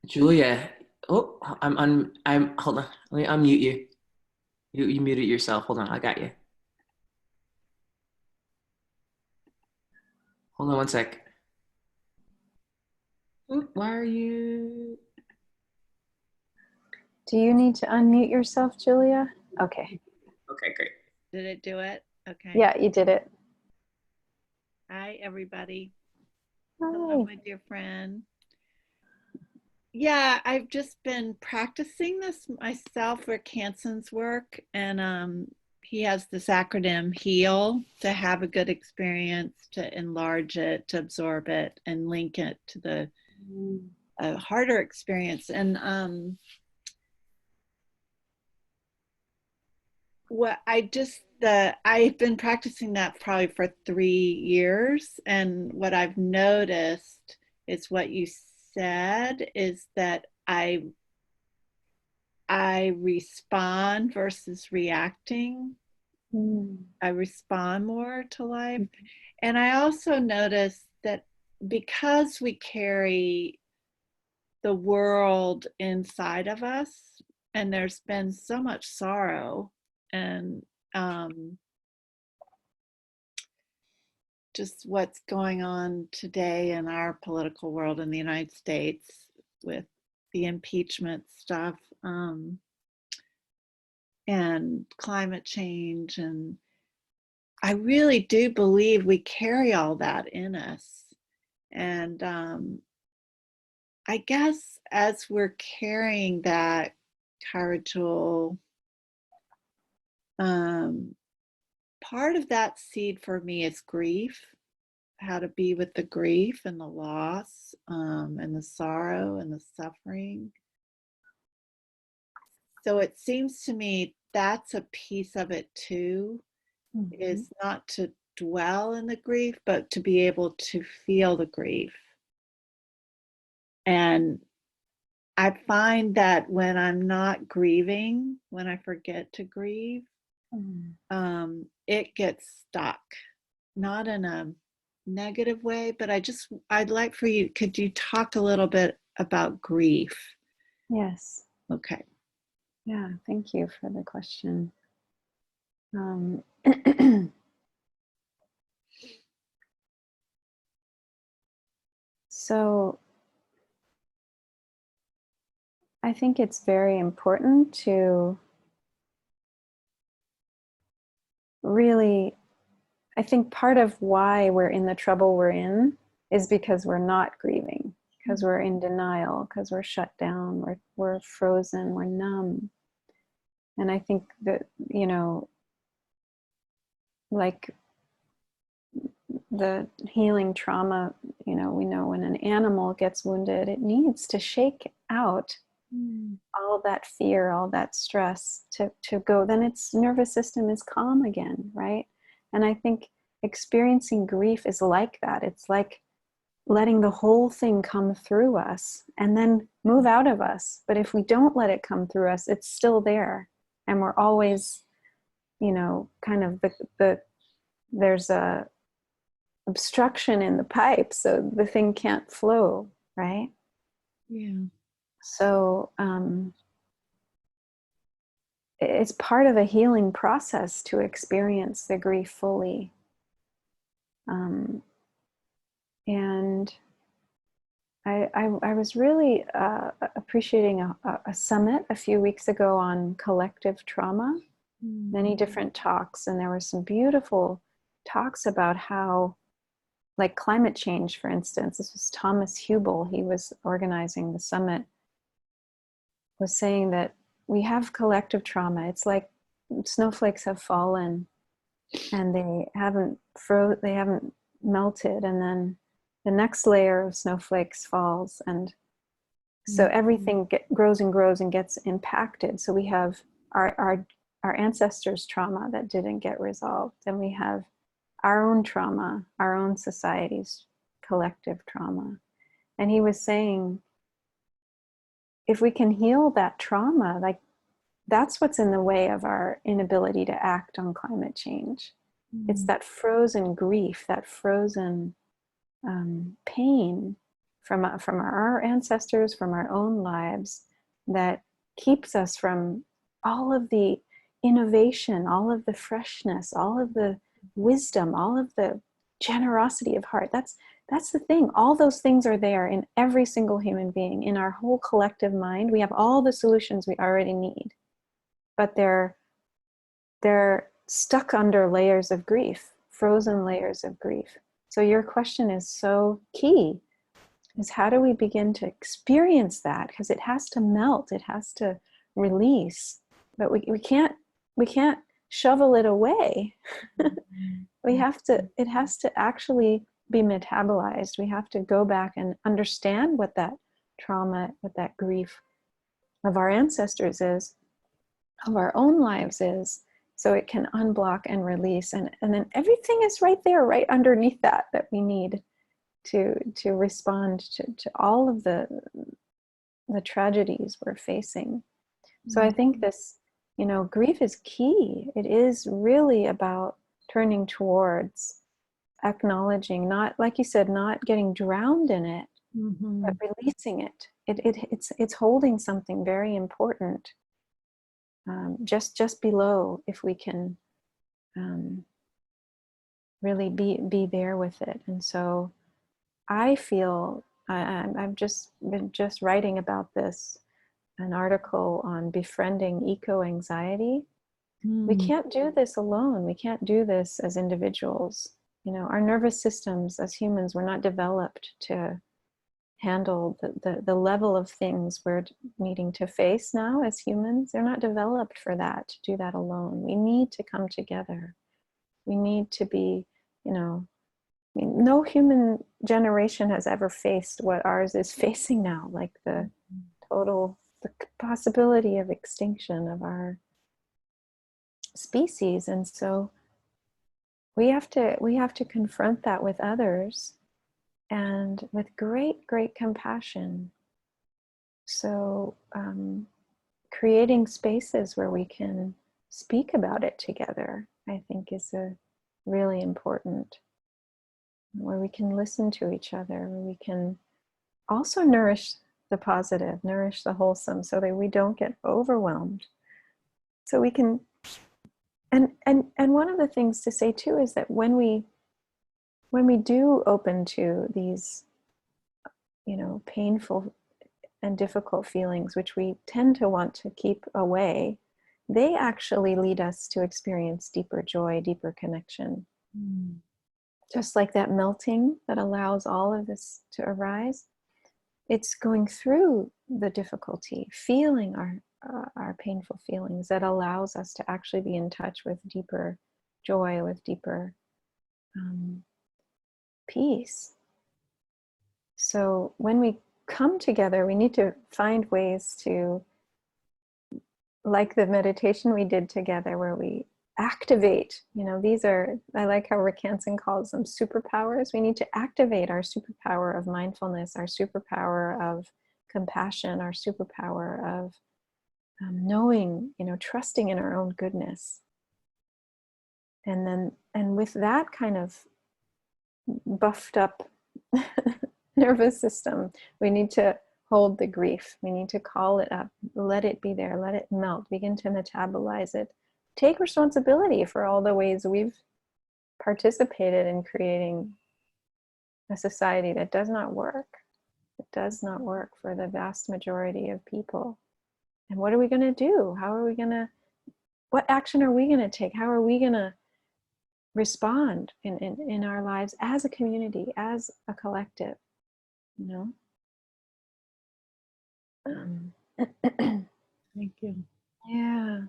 Julia, oh, I'm hold on. Let me unmute you. You muted yourself. Hold on, I got you. Hold on one sec. Why are you? Do you need to unmute yourself, Julia? Okay. Okay, great. Did it do it? Okay. Yeah, you did it. Hi, everybody. Hi. Hello, my dear friend. Yeah, I've just been practicing this myself for Kanson's work, and he has this acronym HEAL, to have a good experience, to enlarge it, to absorb it, and link it to the harder experience. And I've been practicing that probably for 3 years, and what I've noticed is what you said, is that I respond versus reacting. I respond more to life. And I also noticed that because we carry the world inside of us, and there's been so much sorrow and just what's going on today in our political world in the United States with the impeachment stuff, and climate change. And I really do believe we carry all that in us. And I guess as we're carrying that, Kaira Jewel, part of that seed for me is grief, how to be with the grief and the loss, and the sorrow and the suffering. So it seems to me that's a piece of it too, is not to dwell in the grief, but to be able to feel the grief. And I find that when I'm not grieving, when I forget to grieve, it gets stuck, not in a negative way, but I'd like for you, could you talk a little bit about grief? Yes. Okay. Yeah, thank you for the question. So I think it's very important to really, I think part of why we're in the trouble we're in is because we're not grieving, because we're in denial, because we're shut down, we're frozen, we're numb. And I think that, you know, like the healing trauma, you know, we know when an animal gets wounded, it needs to shake out all that fear, all that stress to go, then its nervous system is calm again, right? And I think experiencing grief is like that. It's like letting the whole thing come through us and then move out of us. But if we don't let it come through us, it's still there. And we're always, you know, kind of there's a obstruction in the pipe, so the thing can't flow, right? Yeah. So it's part of a healing process to experience the grief fully. And I was really appreciating a summit a few weeks ago on collective trauma, many different talks, and there were some beautiful talks about how, like climate change, for instance, this was Thomas Hubel, he was organizing the summit, was saying that we have collective trauma. It's like snowflakes have fallen and they haven't melted, and then the next layer of snowflakes falls, and so everything grows and grows and gets impacted. So we have our ancestors' trauma that didn't get resolved, and we have our own trauma, our own society's collective trauma. And he was saying, if we can heal that trauma, like that's what's in the way of our inability to act on climate change. It's that frozen grief, that frozen pain from our ancestors, from our own lives, that keeps us from all of the innovation, all of the freshness, all of the wisdom, all of the generosity of heart. That's the thing. All those things are there in every single human being, in our whole collective mind. We have all the solutions we already need, but they're stuck under layers of grief, frozen layers of grief. So your question is so key, is how do we begin to experience that? Because it has to melt, it has to release, but we can't shovel it away. It has to actually be metabolized. We have to go back and understand what that trauma, what that grief of our ancestors is, of our own lives is, so it can unblock and release. And then everything is right there, right underneath that we need to respond to all of the tragedies we're facing. So I think this, grief is key. It is really about turning towards acknowledging, not, like you said, not getting drowned in it, but releasing it. It's holding something very important, just below, if we can really be there with it. And so I feel I've just been writing about this, an article on befriending eco-anxiety. We can't do this alone. We can't do this as individuals. Our nervous systems as humans were not developed to handle the level of things we're needing to face now as humans. They're not developed for that, to do that alone. We need to come together. We need to be, no human generation has ever faced what ours is facing now, like the possibility of extinction of our species. And so we have to confront that with others, and with great, great compassion. So creating spaces where we can speak about it together, I think, is a really important, where we can listen to each other, where we can also nourish the positive, nourish the wholesome, so that we don't get overwhelmed. So we can, and one of the things to say too is that when we do open to these, painful and difficult feelings, which we tend to want to keep away, they actually lead us to experience deeper joy, deeper connection. Just like that melting that allows all of this to arise, it's going through the difficulty, feeling our painful feelings, that allows us to actually be in touch with deeper joy, with deeper peace. So when we come together, we need to find ways to, like the meditation we did together, where we activate, these are, I like how Rick Hansen calls them superpowers. We need to activate our superpower of mindfulness, our superpower of compassion, our superpower of knowing, trusting in our own goodness. And with that kind of buffed up nervous system, we need to hold the grief. We need to call it up, let it be there, let it melt, begin to metabolize it. Take responsibility for all the ways we've participated in creating a society that does not work. It does not work for the vast majority of people. And what are we going to do? What action are we going to take? How are we going to respond in our lives as a community, as a collective? Thank you. Yeah.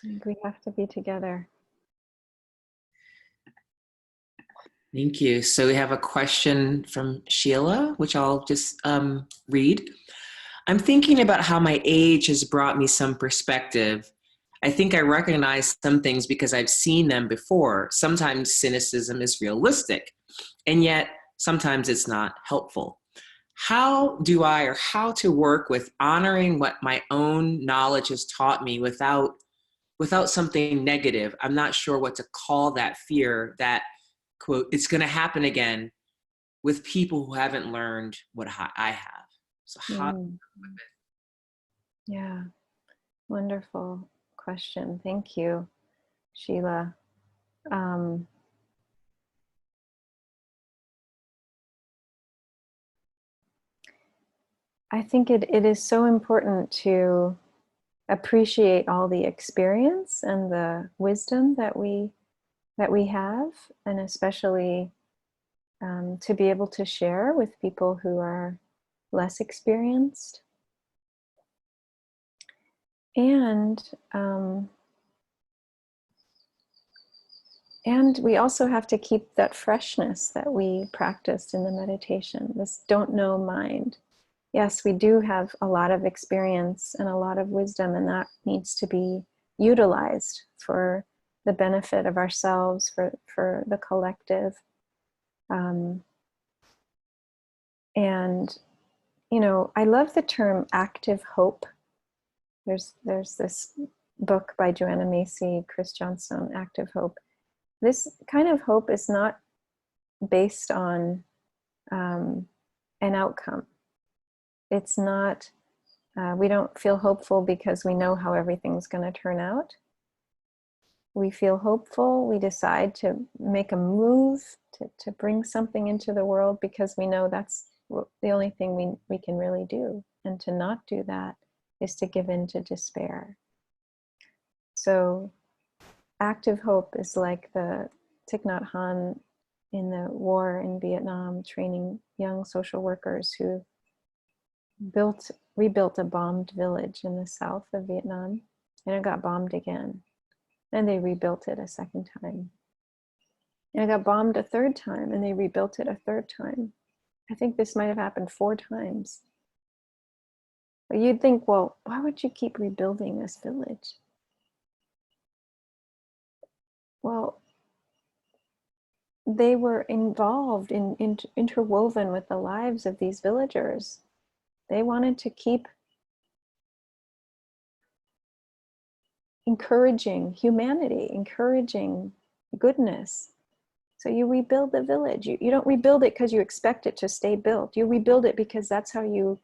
I think we have to be together. Thank you. So we have a question from Sheila, which I'll just read. I'm thinking about how my age has brought me some perspective. I think I recognize some things because I've seen them before. Sometimes cynicism is realistic, and yet sometimes it's not helpful. How do I, or how to work with honoring what my own knowledge has taught me without something negative? I'm not sure what to call that fear that, quote, it's going to happen again with people who haven't learned what I have. So how? Yeah, wonderful question. Thank you, Sheila. I think it is so important to appreciate all the experience and the wisdom that we have, and especially to be able to share with people who are less experienced. And we also have to keep that freshness that we practiced in the meditation, this don't know mind. Yes, we do have a lot of experience and a lot of wisdom, and that needs to be utilized for the benefit of ourselves, for the collective. And, you know, I love the term active hope. There's this book by Joanna Macy, Chris Johnstone, Active Hope. This kind of hope is not based on an outcome. It's not, we don't feel hopeful because we know how everything's going to turn out. We feel hopeful, we decide to make a move, to bring something into the world because we know that's the only thing we can really do. And to not do that is to give in to despair. So active hope is like the Thich Nhat Hanh in the war in Vietnam, training young social workers who rebuilt a bombed village in the south of Vietnam, and it got bombed again. And they rebuilt it a second time. And it got bombed a third time, and they rebuilt it a third time. I think this might have happened 4 times. But you'd think, well, why would you keep rebuilding this village? Well, they were involved interwoven with the lives of these villagers. They wanted to keep encouraging humanity, encouraging goodness. So you rebuild the village. You don't rebuild it because you expect it to stay built. You rebuild it because that's how you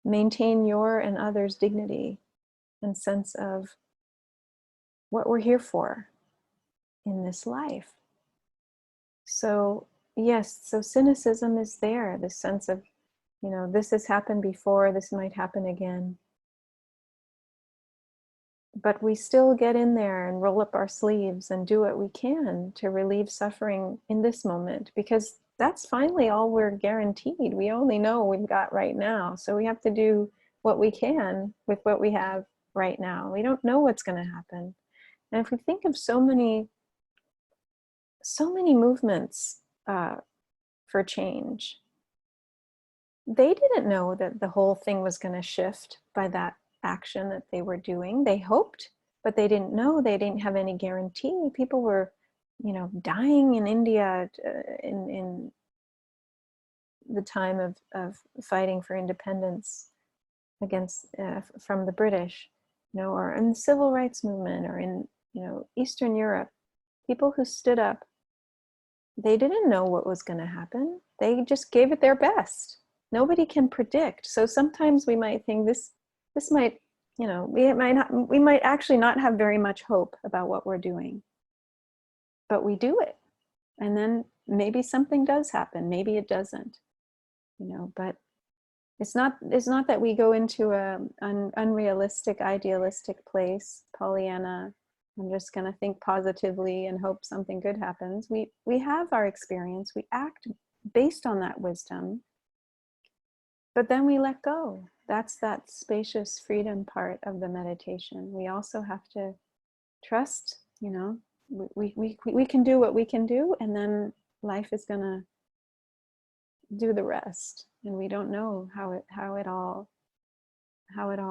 maintain your and others' dignity and sense of what we're here for in this life. So yes, so cynicism is there, this sense of, you know, this has happened before, this might happen again. But we still get in there and roll up our sleeves and do what we can to relieve suffering in this moment, because that's finally all we're guaranteed. We only know what we've got right now. So we have to do what we can with what we have right now. We don't know what's going to happen. And if we think of so many movements for change, they didn't know that the whole thing was going to shift by that action that they were doing. They hoped, but they didn't know. They didn't have any guarantee. People were, you know, dying in India in the time of fighting for independence against from the British, you know, or in the civil rights movement, or in, you know, Eastern Europe. People who stood up, they didn't know what was going to happen. They just gave it their best. Nobody can predict. So sometimes we might think this might, you know, we might actually not have very much hope about what we're doing, but we do it. And then maybe something does happen. Maybe it doesn't, you know, but it's not that we go into an unrealistic, idealistic place, Pollyanna, I'm just going to think positively and hope something good happens. We have our experience. We act based on that wisdom, but then we let go. That's that spacious freedom part of the meditation. We also have to trust, you know, we can do what we can do, and then life is going to do the rest. And we don't know how it all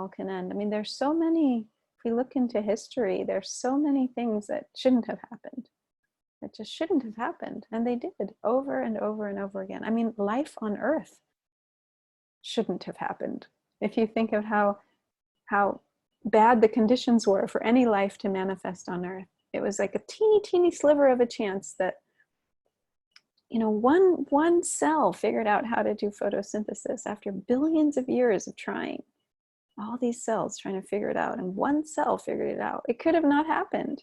can end. I mean, there's so many, if we look into history, there's so many things that shouldn't have happened. That just shouldn't have happened. And they did over and over and over again. I mean, life on Earth shouldn't have happened. If you think of how bad the conditions were for any life to manifest on Earth, it was like a teeny sliver of a chance that, you know, one cell figured out how to do photosynthesis after billions of years of trying. All these cells trying to figure it out, and one cell figured it out. It could have not happened.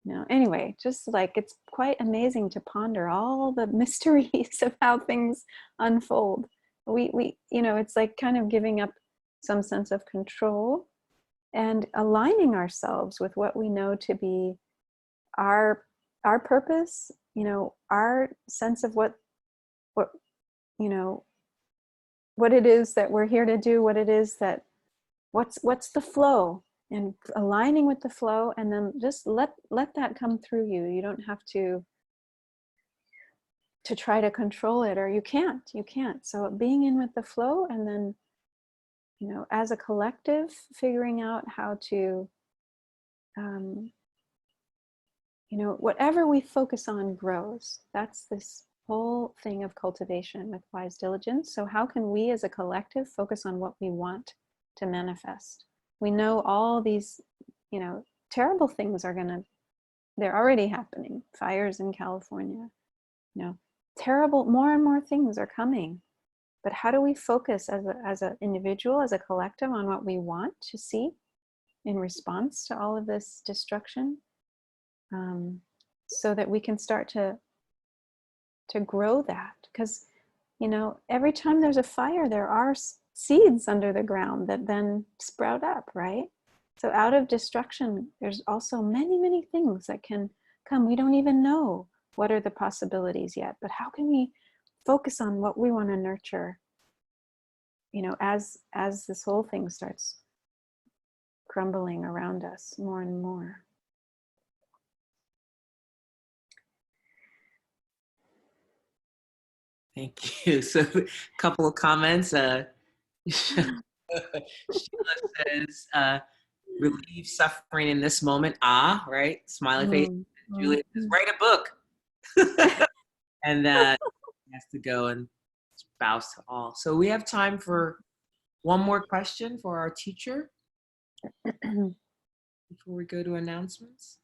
No, anyway, just like, it's quite amazing to ponder all the mysteries of how things unfold. We, you know, it's like kind of giving up some sense of control and aligning ourselves with what we know to be our purpose, you know, our sense of what, you know, what it is that we're here to do, what it is that, what's the flow, and aligning with the flow, and then just let that come through you. You don't have to try to control it, or you can't. So being in with the flow, and then, you know, as a collective, figuring out how to, you know, whatever we focus on grows. That's this whole thing of cultivation with wise diligence. So how can we as a collective focus on what we want to manifest? We know all these, you know, terrible things they're already happening. Fires in California, you know, terrible, more and more things are coming. But how do we focus as an individual, as a collective, on what we want to see in response to all of this destruction, so that we can start to grow that? Because, you know, every time there's a fire, there are seeds under the ground that then sprout up, right? So out of destruction, there's also many things that can come. We don't even know what are the possibilities yet, but how can we focus on what we want to nurture, you know, as this whole thing starts crumbling around us more and more. Thank you. So a couple of comments. Sheila says, relieve suffering in this moment. Ah, right? Smiley face. Julia says, write a book. And has to go and bows to all. So we have time for one more question for our teacher before we go to announcements.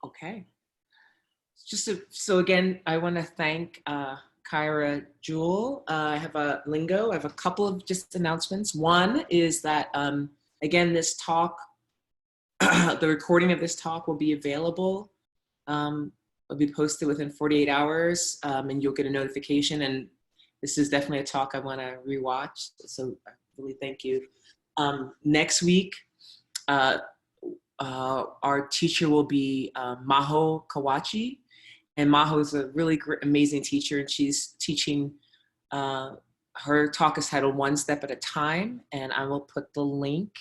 Okay. So again, I want to thank Kaira, Jewel. I have a Lingo. I have a couple of just announcements. One is that, again, this talk, the recording of this talk will be available. It'll be posted within 48 hours, and you'll get a notification. And this is definitely a talk I want to rewatch. So I really thank you. Next week, our teacher will be Maho Kawachi. And Maho is a really great, amazing teacher, and she's teaching, her talk is titled One Step at a Time, and I will put the link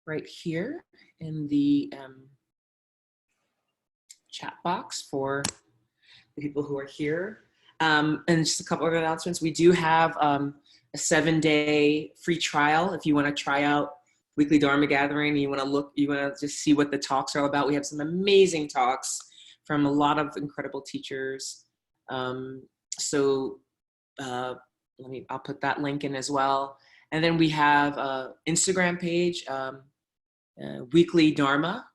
right here in the chat box for the people who are here. And just a couple of announcements. We do have a 7-day free trial if you want to try out Weekly Dharma Gathering, and you want to just see what the talks are about. We have some amazing talks from a lot of incredible teachers. I'll put that link in as well. And then we have an Instagram page, Weekly Dharma.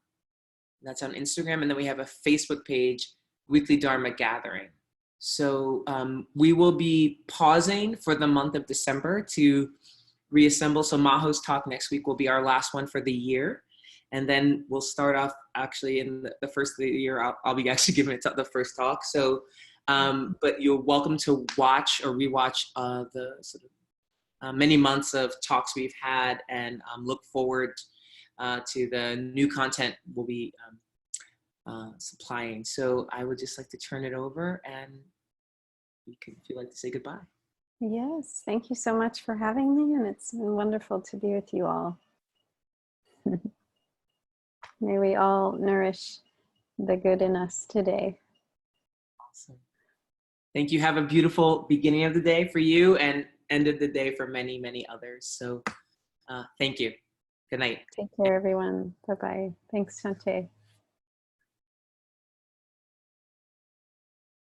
That's on Instagram. And then we have a Facebook page, Weekly Dharma Gathering. So we will be pausing for the month of December to reassemble. So Maho's talk next week will be our last one for the year. And then we'll start off actually in the first of the year. I'll be actually giving it the first talk. So, but you're welcome to watch or rewatch the sort of many months of talks we've had, and look forward to the new content we'll be supplying. So I would just like to turn it over, and if you'd like to say goodbye. Yes, thank you so much for having me, and it's been wonderful to be with you all. May we all nourish the good in us today. Awesome. Thank you. Have a beautiful beginning of the day for you and end of the day for many, many others. So thank you. Good night. Take care, everyone. Bye-bye. Thanks, Shante.